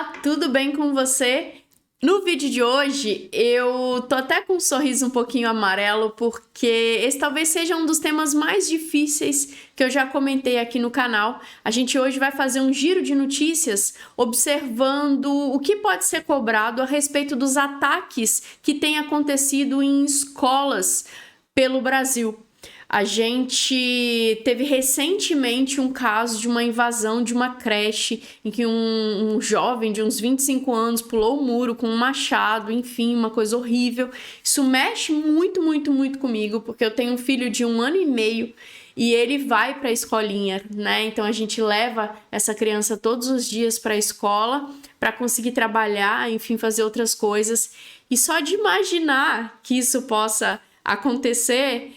Olá, tudo bem com você? No vídeo de hoje, eu tô até com um sorriso um pouquinho amarelo, porque esse talvez seja um dos temas mais difíceis que eu já comentei aqui no canal. A gente hoje vai fazer um giro de notícias observando o que pode ser cobrado a respeito dos ataques que têm acontecido em escolas pelo Brasil. A gente teve recentemente um caso de uma invasão de uma creche em que um jovem de uns 25 anos pulou o muro com um machado, enfim, uma coisa horrível. Isso mexe muito comigo, porque eu tenho um filho de 1 ano e meio e ele vai para a escolinha, né? Então a gente leva essa criança todos os dias para a escola para conseguir trabalhar, enfim, fazer outras coisas. E só de imaginar que isso possa acontecer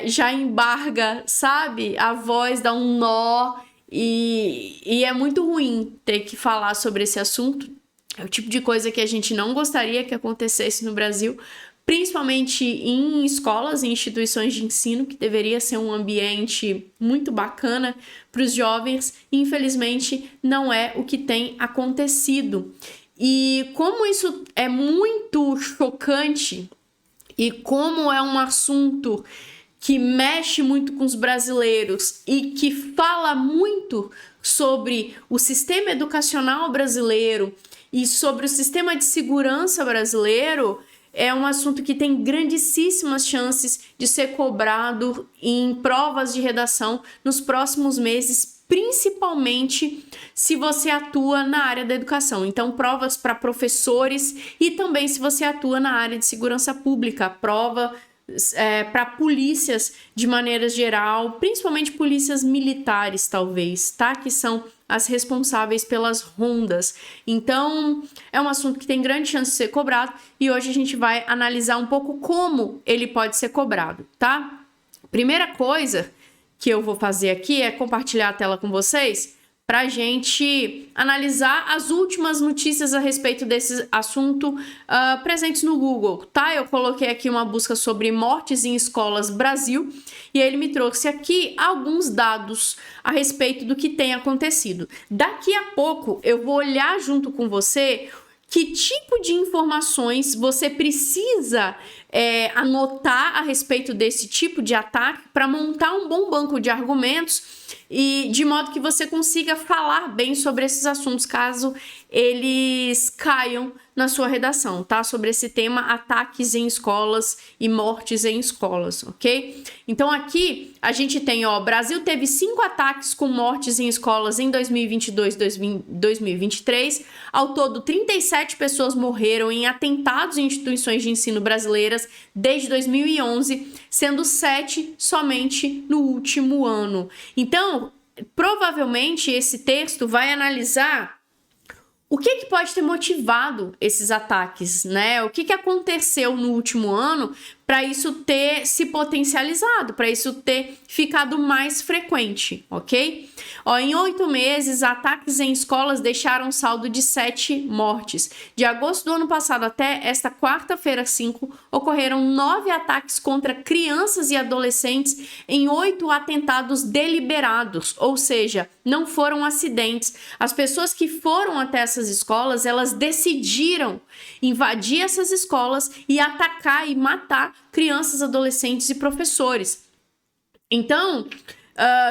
já embarga, sabe? A voz dá um nó e é muito ruim ter que falar sobre esse assunto. É o tipo de coisa que a gente não gostaria que acontecesse no Brasil, principalmente em escolas e instituições de ensino, que deveria ser um ambiente muito bacana para os jovens. Infelizmente, não é o que tem acontecido. E como isso é muito chocante, e como é um assunto que mexe muito com os brasileiros e que fala muito sobre o sistema educacional brasileiro e sobre o sistema de segurança brasileiro, é um assunto que tem grandíssimas chances de ser cobrado em provas de redação nos próximos meses, principalmente se você atua na área da educação. Então, provas para professores e também se você atua na área de segurança pública, prova para polícias de maneira geral, principalmente polícias militares, talvez, tá? Que são as responsáveis pelas rondas. Então, é um assunto que tem grande chance de ser cobrado e hoje a gente vai analisar um pouco como ele pode ser cobrado, tá? Primeira coisa que eu vou fazer aqui é compartilhar a tela com vocês para a gente analisar as últimas notícias a respeito desse assunto presentes no Google, tá? Eu coloquei aqui uma busca sobre mortes em escolas Brasil e ele me trouxe aqui alguns dados a respeito do que tem acontecido. Daqui a pouco eu vou olhar junto com você que tipo de informações você precisa anotar a respeito desse tipo de ataque para montar um bom banco de argumentos e de modo que você consiga falar bem sobre esses assuntos caso eles caiam na sua redação, tá? Sobre esse tema, ataques em escolas e mortes em escolas, ok? Então aqui a gente tem, Brasil teve 5 ataques com mortes em escolas em 2022 e 2023. Ao todo, 37 pessoas morreram em atentados em instituições de ensino brasileiras desde 2011, sendo 7 somente no último ano. Então, provavelmente esse texto vai analisar o que pode ter motivado esses ataques, né? O que aconteceu no último ano para isso ter se potencializado, para isso ter ficado mais frequente, ok? Em 8 meses, ataques em escolas deixaram um saldo de 7 mortes. De agosto do ano passado até esta quarta-feira 5, ocorreram 9 ataques contra crianças e adolescentes em 8 atentados deliberados, ou seja, não foram acidentes. As pessoas que foram até essas escolas, elas decidiram invadir essas escolas e atacar e matar crianças, adolescentes e professores. Então,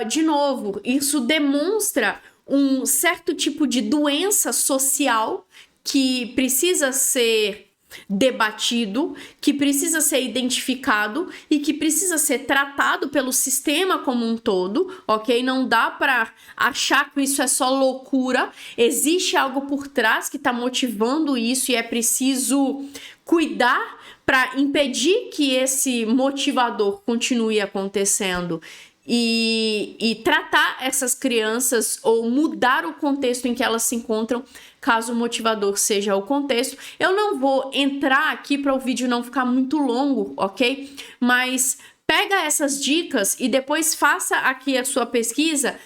de novo, isso demonstra um certo tipo de doença social que precisa ser debatido, que precisa ser identificado e que precisa ser tratado pelo sistema como um todo, ok? Não dá para achar que isso é só loucura, existe algo por trás que está motivando isso e é preciso cuidar para impedir que esse motivador continue acontecendo e tratar essas crianças ou mudar o contexto em que elas se encontram, caso o motivador seja o contexto. Eu não vou entrar aqui para o vídeo não ficar muito longo, ok? Mas pega essas dicas e depois faça aqui a sua pesquisa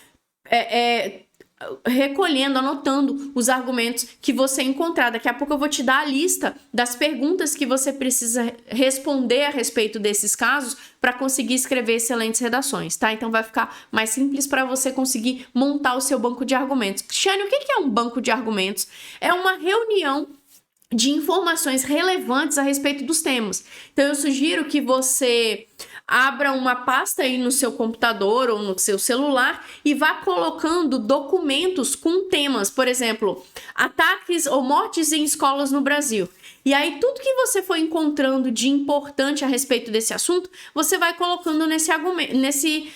recolhendo, anotando os argumentos que você encontrar. Daqui a pouco eu vou te dar a lista das perguntas que você precisa responder a respeito desses casos para conseguir escrever excelentes redações, tá? Então vai ficar mais simples para você conseguir montar o seu banco de argumentos. Cristiane, o que é um banco de argumentos? É uma reunião de informações relevantes a respeito dos temas. Então eu sugiro que você abra uma pasta aí no seu computador ou no seu celular e vá colocando documentos com temas, por exemplo, ataques ou mortes em escolas no Brasil. E aí tudo que você for encontrando de importante a respeito desse assunto, você vai colocando nesse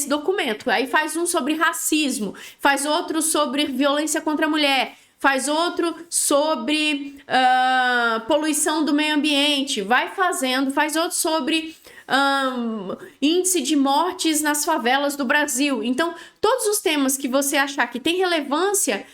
documento. Aí faz um sobre racismo, faz outro sobre violência contra a mulher, faz outro sobre poluição do meio ambiente, vai fazendo, faz outro sobre índice de mortes nas favelas do Brasil. Então, todos os temas que você achar que tem relevância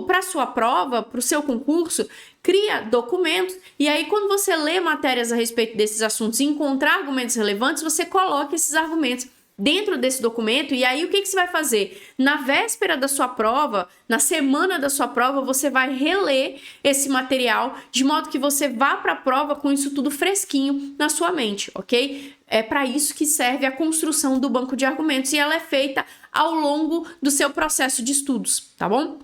para a sua prova, para o seu concurso, cria documentos, e aí quando você lê matérias a respeito desses assuntos e encontrar argumentos relevantes, você coloca esses argumentos dentro desse documento, e aí o que você vai fazer? Na véspera da sua prova, na semana da sua prova, você vai reler esse material, de modo que você vá para a prova com isso tudo fresquinho na sua mente, ok? É para isso que serve a construção do banco de argumentos, e ela é feita ao longo do seu processo de estudos, tá bom?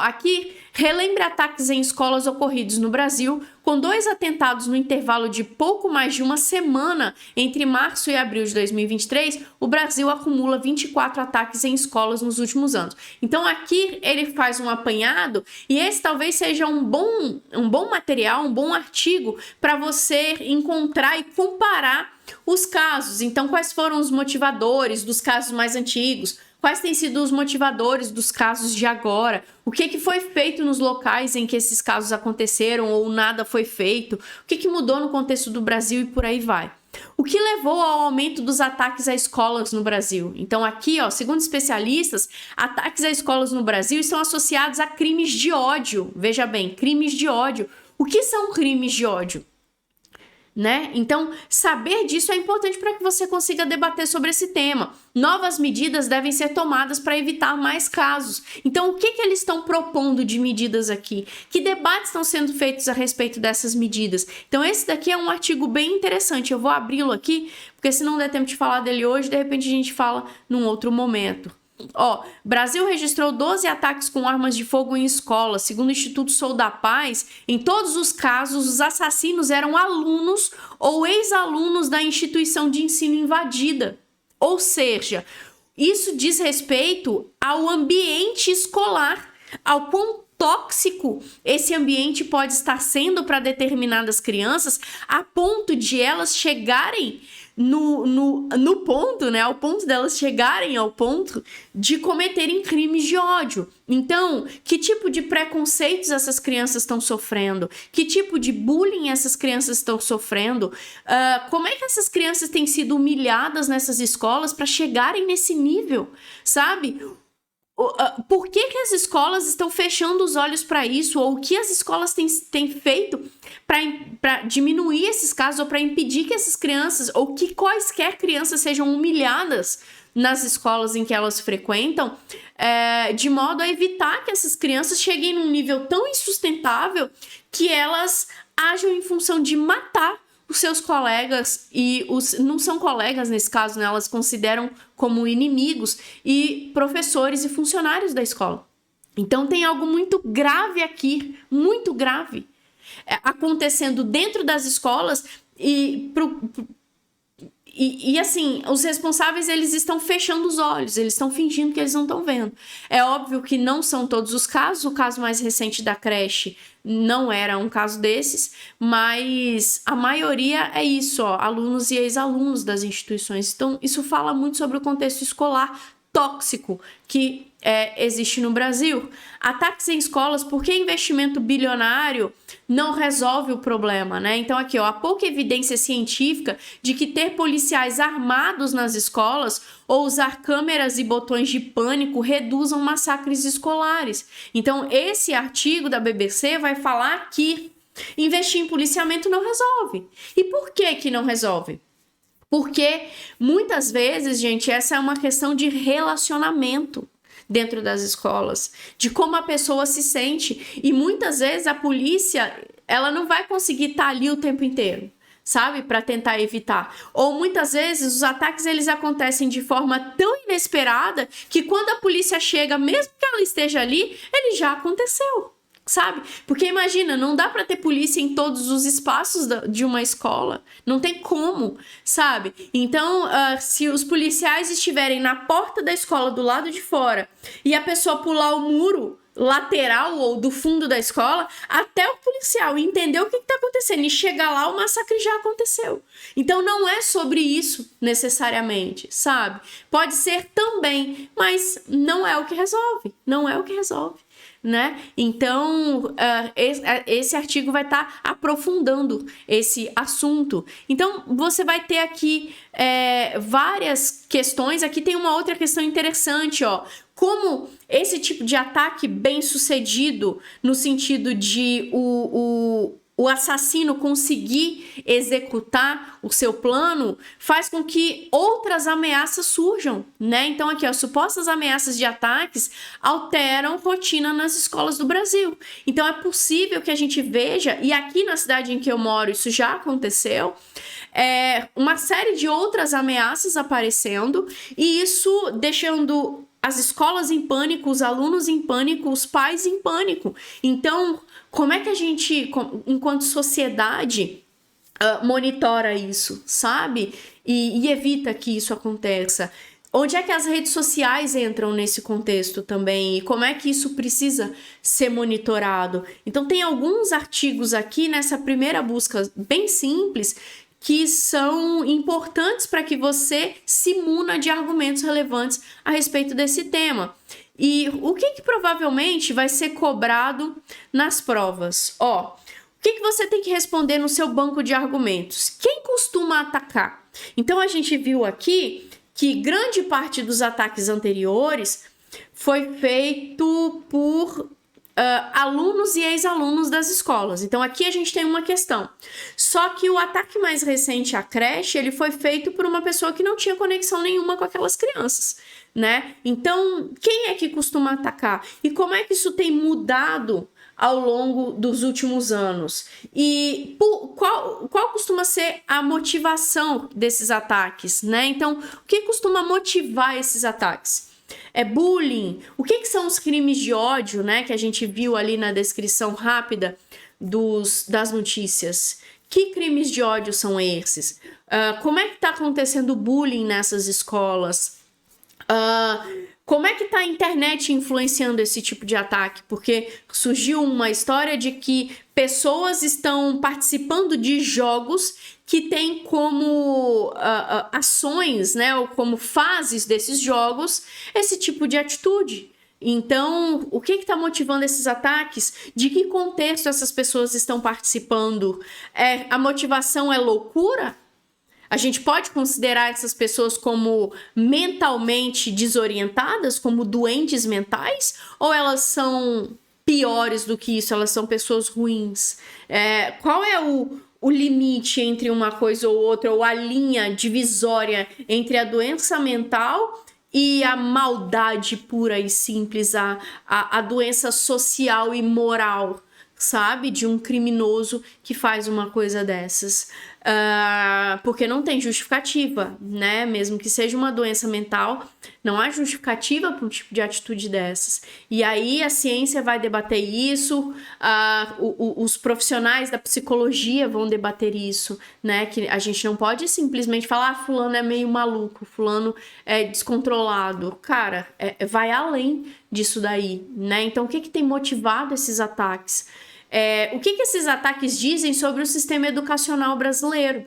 Aqui, relembre ataques em escolas ocorridos no Brasil, com 2 atentados no intervalo de pouco mais de uma semana entre março e abril de 2023, o Brasil acumula 24 ataques em escolas nos últimos anos. Então aqui ele faz um apanhado, e esse talvez seja um bom material, um bom artigo para você encontrar e comparar os casos. Então, quais foram os motivadores dos casos mais antigos? Quais têm sido os motivadores dos casos de agora? O que foi feito nos locais em que esses casos aconteceram ou nada foi feito? O que mudou no contexto do Brasil e por aí vai? O que levou ao aumento dos ataques a escolas no Brasil? Então aqui, segundo especialistas, ataques a escolas no Brasil estão associados a crimes de ódio. Veja bem, crimes de ódio. O que são crimes de ódio? Né? Então, saber disso é importante para que você consiga debater sobre esse tema. Novas medidas devem ser tomadas para evitar mais casos. Então, o que eles estão propondo de medidas aqui? Que debates estão sendo feitos a respeito dessas medidas? Então, esse daqui é um artigo bem interessante. Eu vou abri-lo aqui, porque se não der tempo de falar dele hoje, de repente a gente fala num outro momento. Brasil registrou 12 ataques com armas de fogo em escolas. Segundo o Instituto Sou da Paz, em todos os casos, os assassinos eram alunos ou ex-alunos da instituição de ensino invadida. Ou seja, isso diz respeito ao ambiente escolar, ao quão tóxico esse ambiente pode estar sendo para determinadas crianças, a ponto de elas chegarem no ponto, né? Ao ponto delas chegarem ao ponto de cometerem crimes de ódio. Então, que tipo de preconceitos essas crianças estão sofrendo? Que tipo de bullying essas crianças estão sofrendo? Como é que essas crianças têm sido humilhadas nessas escolas para chegarem nesse nível, sabe? Por que as escolas estão fechando os olhos para isso? Ou o que as escolas têm feito para diminuir esses casos ou para impedir que essas crianças ou que quaisquer crianças sejam humilhadas nas escolas em que elas frequentam, de modo a evitar que essas crianças cheguem num nível tão insustentável que elas ajam em função de matar os seus colegas, e não são colegas nesse caso, né? Elas consideram como inimigos, e professores e funcionários da escola. Então tem algo muito grave aqui, muito grave, acontecendo dentro das escolas, e assim, os responsáveis, eles estão fechando os olhos, eles estão fingindo que eles não estão vendo. É óbvio que não são todos os casos, o caso mais recente da creche não era um caso desses, mas a maioria é isso, alunos e ex-alunos das instituições. Então, isso fala muito sobre o contexto escolar tóxico que existe no Brasil. Ataques em escolas, porque investimento bilionário não resolve o problema, né? Então aqui, há pouca evidência científica de que ter policiais armados nas escolas ou usar câmeras e botões de pânico reduzam massacres escolares. Então esse artigo da BBC vai falar que investir em policiamento não resolve. E por que não resolve? Porque muitas vezes, gente, essa é uma questão de relacionamento. dentro das escolas, de como a pessoa se sente. E muitas vezes a polícia, ela não vai conseguir estar ali o tempo inteiro, sabe? Para tentar evitar. Ou muitas vezes os ataques eles acontecem de forma tão inesperada que quando a polícia chega, mesmo que ela esteja ali, ele já aconteceu. Sabe? Porque imagina, não dá para ter polícia em todos os espaços de uma escola. Não tem como, sabe? Então, se os policiais estiverem na porta da escola do lado de fora e a pessoa pular o muro lateral ou do fundo da escola, até o policial entender o que está acontecendo e chegar lá, o massacre já aconteceu. Então não é sobre isso necessariamente, sabe? Pode ser também, mas não é o que resolve. Não é o que resolve. Né? Então, esse artigo vai estar aprofundando esse assunto. Então, você vai ter aqui várias questões. Aqui tem uma outra questão interessante, ó. Como esse tipo de ataque bem sucedido, no sentido de o assassino conseguir executar o seu plano, faz com que outras ameaças surjam, né? Então aqui, ó, supostas ameaças de ataques alteram rotina nas escolas do Brasil. Então é possível que a gente veja, e aqui na cidade em que eu moro isso já aconteceu, uma série de outras ameaças aparecendo, e isso deixando as escolas em pânico, os alunos em pânico, os pais em pânico. Então, como é que a gente, enquanto sociedade, monitora isso, sabe? E evita que isso aconteça? Onde é que as redes sociais entram nesse contexto também? E como é que isso precisa ser monitorado? Então, tem alguns artigos aqui nessa primeira busca bem simples que são importantes para que você se muna de argumentos relevantes a respeito desse tema. E o que provavelmente vai ser cobrado nas provas? Ó, o que você tem que responder no seu banco de argumentos? Quem costuma atacar? Então, a gente viu aqui que grande parte dos ataques anteriores foi feito por alunos e ex-alunos das escolas. Então, aqui a gente tem uma questão. Só que o ataque mais recente à creche, ele foi feito por uma pessoa que não tinha conexão nenhuma com aquelas crianças, né? Então, quem é que costuma atacar? E como é que isso tem mudado ao longo dos últimos anos? E qual costuma ser a motivação desses ataques, né? Então, o que costuma motivar esses ataques? É bullying? O que são os crimes de ódio, né? Que a gente viu ali na descrição rápida das notícias. Que crimes de ódio são esses? Como é que está acontecendo o bullying nessas escolas? Como é que está a internet influenciando esse tipo de ataque? Porque surgiu uma história de que pessoas estão participando de jogos que têm como ações, né, ou como fases desses jogos, esse tipo de atitude. Então, o que está motivando esses ataques? De que contexto essas pessoas estão participando? A motivação é loucura? A gente pode considerar essas pessoas como mentalmente desorientadas, como doentes mentais? Ou elas são piores do que isso? Elas são pessoas ruins? Qual é o limite entre uma coisa ou outra, ou a linha divisória entre a doença mental e a maldade pura e simples, a doença social e moral, sabe? De um criminoso que faz uma coisa dessas. Porque não tem justificativa, né? Mesmo que seja uma doença mental, não há justificativa para um tipo de atitude dessas. E aí a ciência vai debater isso, os profissionais da psicologia vão debater isso, né? Que a gente não pode simplesmente falar, fulano é meio maluco, fulano é descontrolado. Cara, vai além disso daí, né? Então, o que tem motivado esses ataques? O que esses ataques dizem sobre o sistema educacional brasileiro?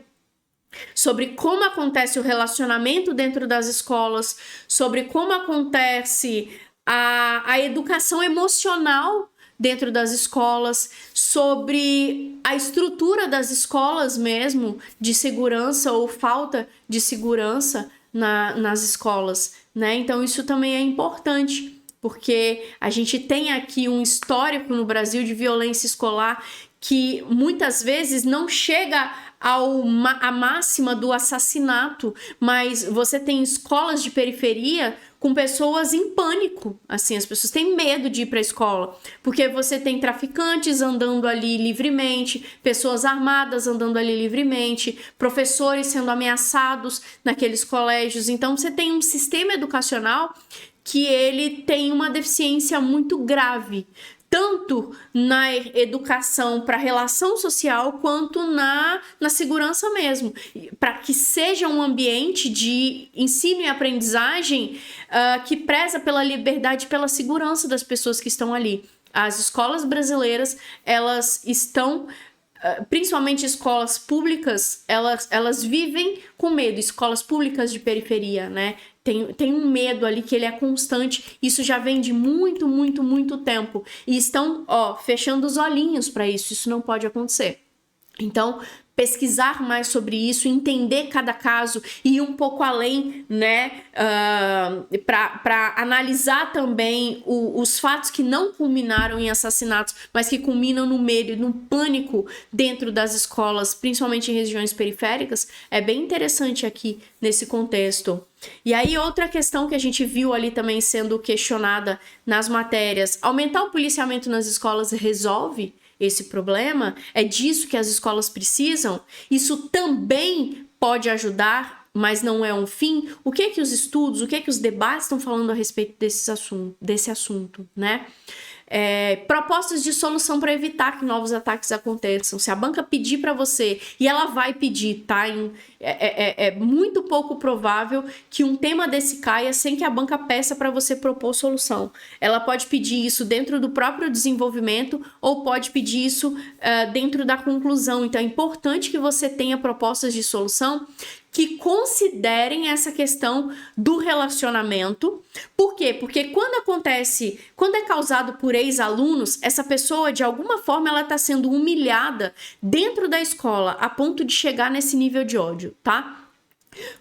Sobre como acontece o relacionamento dentro das escolas, sobre como acontece a educação emocional dentro das escolas, sobre a estrutura das escolas mesmo, de segurança ou falta de segurança nas escolas, né? Então isso também é importante, porque a gente tem aqui um histórico no Brasil de violência escolar que muitas vezes não chega à máxima do assassinato, mas você tem escolas de periferia com pessoas em pânico, assim, as pessoas têm medo de ir para a escola, porque você tem traficantes andando ali livremente, pessoas armadas andando ali livremente, professores sendo ameaçados naqueles colégios. Então você tem um sistema educacional que ele tem uma deficiência muito grave, tanto na educação para a relação social, quanto na segurança mesmo, para que seja um ambiente de ensino e aprendizagem que preza pela liberdade e pela segurança das pessoas que estão ali. As escolas brasileiras, elas estão... principalmente escolas públicas, elas vivem com medo, escolas públicas de periferia, né? Tem um medo ali que ele é constante, isso já vem de muito, muito, muito tempo. E estão, fechando os olhinhos para isso, isso não pode acontecer. Então, pesquisar mais sobre isso, entender cada caso e ir um pouco além, né, para analisar também os fatos que não culminaram em assassinatos, mas que culminam no medo, no pânico dentro das escolas, principalmente em regiões periféricas, é bem interessante aqui nesse contexto. E aí outra questão que a gente viu ali também sendo questionada nas matérias, aumentar o policiamento nas escolas resolve esse problema? É disso que as escolas precisam? Isso também pode ajudar, mas não é um fim? O que que os estudos, o que que os debates estão falando a respeito desse assunto, né? Propostas de solução para evitar que novos ataques aconteçam. Se a banca pedir para você, e ela vai pedir, tá? É muito pouco provável que um tema desse caia sem que a banca peça para você propor solução. Ela pode pedir isso dentro do próprio desenvolvimento ou pode pedir isso dentro da conclusão. Então é importante que você tenha propostas de solução que considerem essa questão do relacionamento. Por quê? Porque quando é causado por ex-alunos, essa pessoa, de alguma forma, ela está sendo humilhada dentro da escola, a ponto de chegar nesse nível de ódio, tá?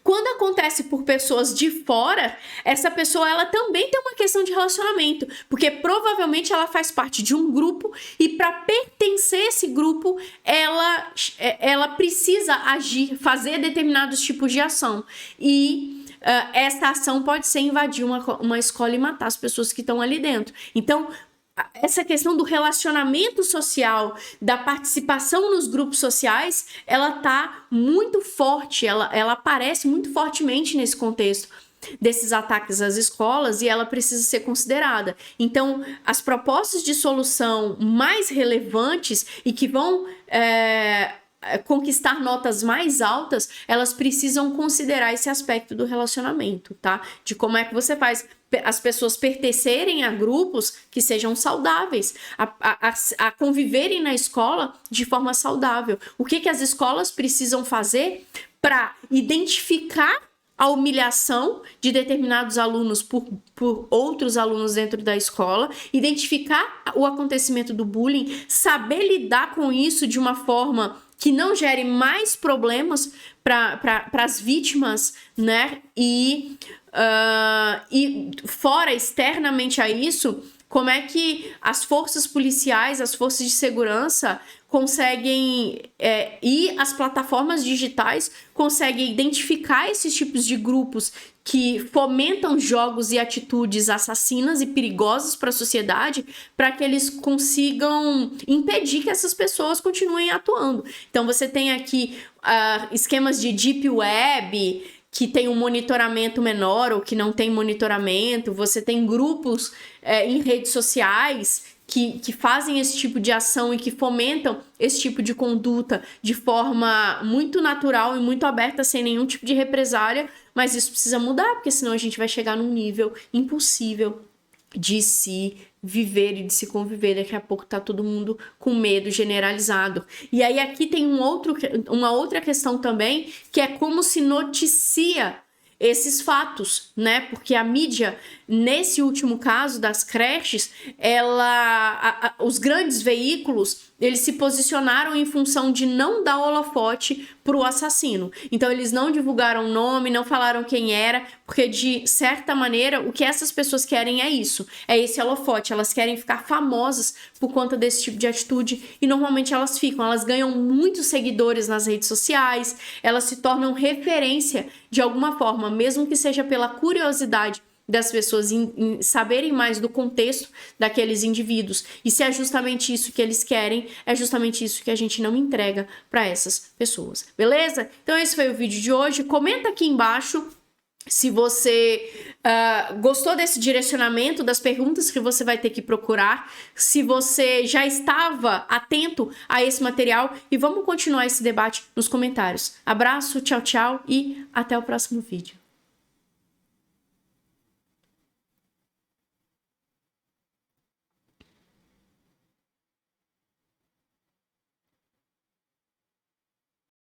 Quando acontece por pessoas de fora, essa pessoa ela também tem uma questão de relacionamento, porque provavelmente ela faz parte de um grupo e para pertencer a esse grupo, ela precisa agir, fazer determinados tipos de ação. E essa ação pode ser invadir uma escola e matar as pessoas que estão ali dentro. Então, essa questão do relacionamento social, da participação nos grupos sociais, ela tá muito forte, ela aparece muito fortemente nesse contexto desses ataques às escolas e ela precisa ser considerada. Então, as propostas de solução mais relevantes e que vão conquistar notas mais altas, elas precisam considerar esse aspecto do relacionamento, tá? De como é que você faz as pessoas pertencerem a grupos que sejam saudáveis, a conviverem na escola de forma saudável. O que as escolas precisam fazer para identificar a humilhação de determinados alunos por outros alunos dentro da escola, identificar o acontecimento do bullying, saber lidar com isso de uma forma que não gere mais problemas para as vítimas, né? E fora, externamente a isso, como é que as forças policiais, as forças de segurança conseguem, e as plataformas digitais conseguem identificar esses tipos de grupos que fomentam jogos e atitudes assassinas e perigosas para a sociedade, para que eles consigam impedir que essas pessoas continuem atuando. Então você tem aqui esquemas de deep web, que tem um monitoramento menor ou que não tem monitoramento, você tem grupos em redes sociais que fazem esse tipo de ação e que fomentam esse tipo de conduta de forma muito natural e muito aberta, sem nenhum tipo de represália, mas isso precisa mudar, porque senão a gente vai chegar num nível impossível de se viver e de se conviver. Daqui a pouco tá todo mundo com medo generalizado. E aí aqui tem uma outra questão também, que é como se noticia esses fatos, né? Porque a mídia, nesse último caso das creches, os grandes veículos, eles se posicionaram em função de não dar holofote pro assassino. Então eles não divulgaram o nome, não falaram quem era, porque de certa maneira o que essas pessoas querem é isso, é esse holofote. Elas querem ficar famosas por conta desse tipo de atitude e normalmente elas ficam, elas ganham muitos seguidores nas redes sociais, elas se tornam referência de alguma forma, mesmo que seja pela curiosidade das pessoas em saberem mais do contexto daqueles indivíduos. E se é justamente isso que eles querem, é justamente isso que a gente não entrega para essas pessoas. Beleza? Então esse foi o vídeo de hoje. Comenta aqui embaixo se você gostou desse direcionamento, das perguntas que você vai ter que procurar, se você já estava atento a esse material, e vamos continuar esse debate nos comentários. Abraço, tchau, tchau e até o próximo vídeo.